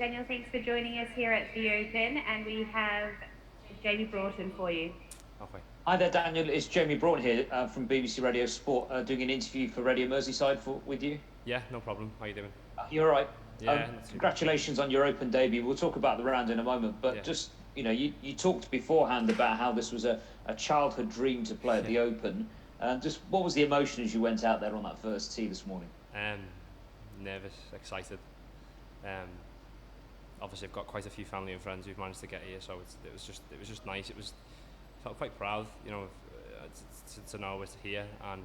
Daniel, thanks for joining us here at the Open, and we have Jamie Broughton for you. Okay. Hi there, Daniel. It's Jamie Broughton here from BBC Radio Sport, doing an interview for Radio Merseyside with you. Yeah, no problem. How you doing? You're all right. Yeah. Congratulations on your Open debut. We'll talk about the round in a moment, but Yeah. just you talked beforehand about how this was a childhood dream to play at the Open. Just what was the emotion as you went out there on that first tee this morning? Nervous, excited. Obviously, I've got quite a few family and friends who've managed to get here, so it was just nice. Felt quite proud, to know I was here, and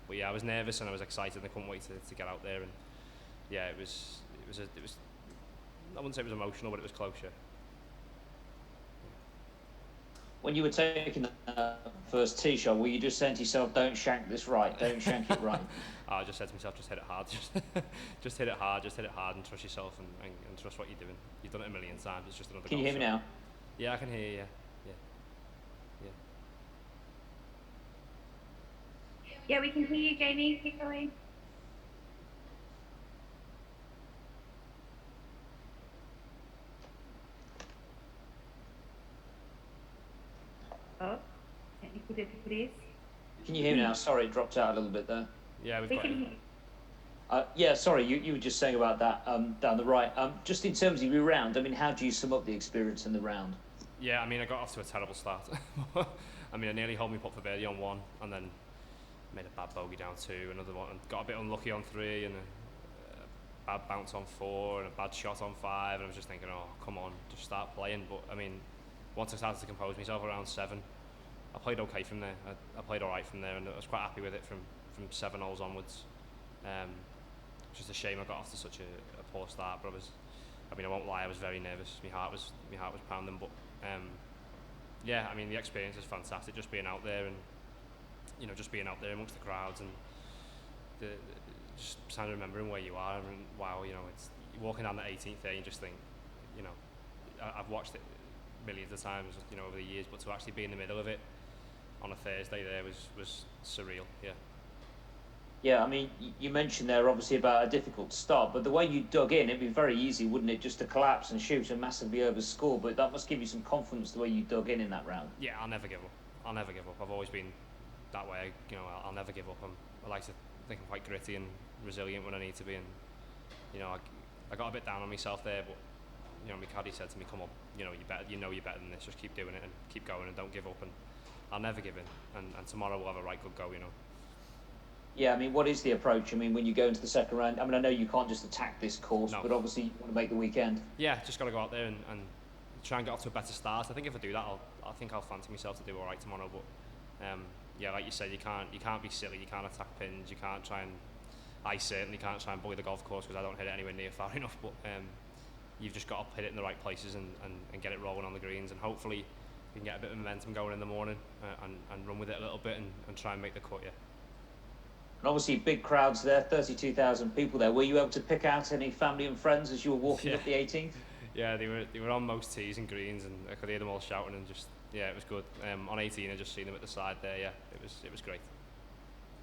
but yeah, I was nervous and I was excited. And I couldn't wait to get out there, and yeah, it was. I wouldn't say it was emotional, but it was close. Yeah. When you were taking the first tee shot, were you just saying to yourself, "Don't shank this right, don't shank it right"? I just said to myself, just hit it hard, just hit it hard, and trust yourself and trust what you're doing. You've done it a million times. It's just another. Can you hear me now? Yeah, I can hear you. Yeah, we can hear you, Jamie. Keep going. Oh, technical difficulties. Can you hear me now? Sorry, it dropped out a little bit there. Yeah, We can hear. Yeah, sorry, you were just saying about that down the right. Just in terms of your round, I mean, how do you sum up the experience in the round? Yeah, I mean, I got off to a terrible start. I mean, I nearly held me putt for birdie on one, and then made a bad bogey down two, another one, and got a bit unlucky on three, and a bad bounce on four, and a bad shot on five, and I was just thinking, oh, come on, just start playing. But I mean, once I started to compose myself around seven, I played okay from there. I played all right from there, and I was quite happy with it from 7 holes onwards. It's just a shame I got off to such a poor start, but I won't lie, I was very nervous. My heart was pounding, but yeah, I mean, the experience is fantastic, just being out there and just being out there amongst the crowds and just kind of remembering where you are. I mean, wow, it's you're walking down the 18th there and you just think, I've watched it millions of times, over the years, but to actually be in the middle of it on a Thursday there was surreal. Yeah. Yeah, I mean, you mentioned there obviously about a difficult start, but the way you dug in, it'd be very easy, wouldn't it, just to collapse and shoot and massively overscore? But that must give you some confidence the way you dug in that round. Yeah, I'll never give up. I've always been that way. I'll never give up. I like to think I'm quite gritty and resilient when I need to be, and I got a bit down on myself there, but my caddy said to me, "Come on, you're better. You're better than this. Just keep doing it and keep going and don't give up." And I'll never give in. And tomorrow we'll have a right good go. Yeah, I mean, what is the approach? I mean, when you go into the second round, I mean, I know you can't just attack this course, No. but obviously you want to make the weekend. Yeah, just got to go out there and try and get off to a better start. I think if I do that, I think I'll fancy myself to do all right tomorrow. But yeah, like you said, you can't be silly. You can't attack pins. You can't try and. I certainly can't try and bully the golf course because I don't hit it anywhere near far enough. But you've just got to hit it in the right places and get it rolling on the greens, and hopefully you can get a bit of momentum going in the morning and run with it a little bit and try and make the cut. Yeah. And obviously big crowds there, 32,000 people there. Were you able to pick out any family and friends as you were walking up the 18th? Yeah, they were on most tees and greens, and I could hear them all shouting and just it was good. On 18, I just seen them at the side there. Yeah, it was great.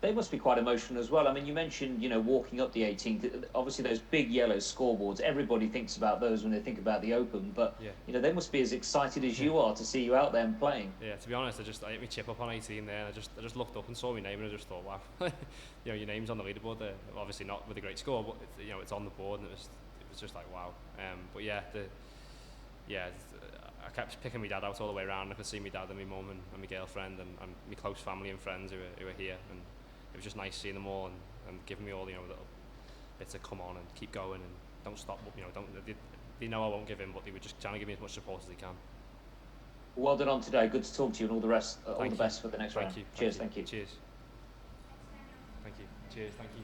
They must be quite emotional as well. I mean, you mentioned, walking up the 18th. Obviously, those big yellow scoreboards. Everybody thinks about those when they think about the Open. But they must be as excited as you are to see you out there and playing. Yeah, to be honest, I hit my chip up on 18 there, and I just looked up and saw my name, and I just thought, wow, your name's on the leaderboard there. Obviously not with a great score, but it's on the board, and it was just like wow. But yeah, I kept picking my dad out all the way around. I could see my dad and my mum and my girlfriend and my close family and friends who were here, and it was just nice seeing them all and giving me all little bits of come on and keep going and don't stop. They know I won't give in, but they were just trying to give me as much support as they can. Well done on today. Good to talk to you, and all the rest. All the best for the next round. Thank you. Cheers. Thank you. Cheers. Thank you. Cheers. Thank you.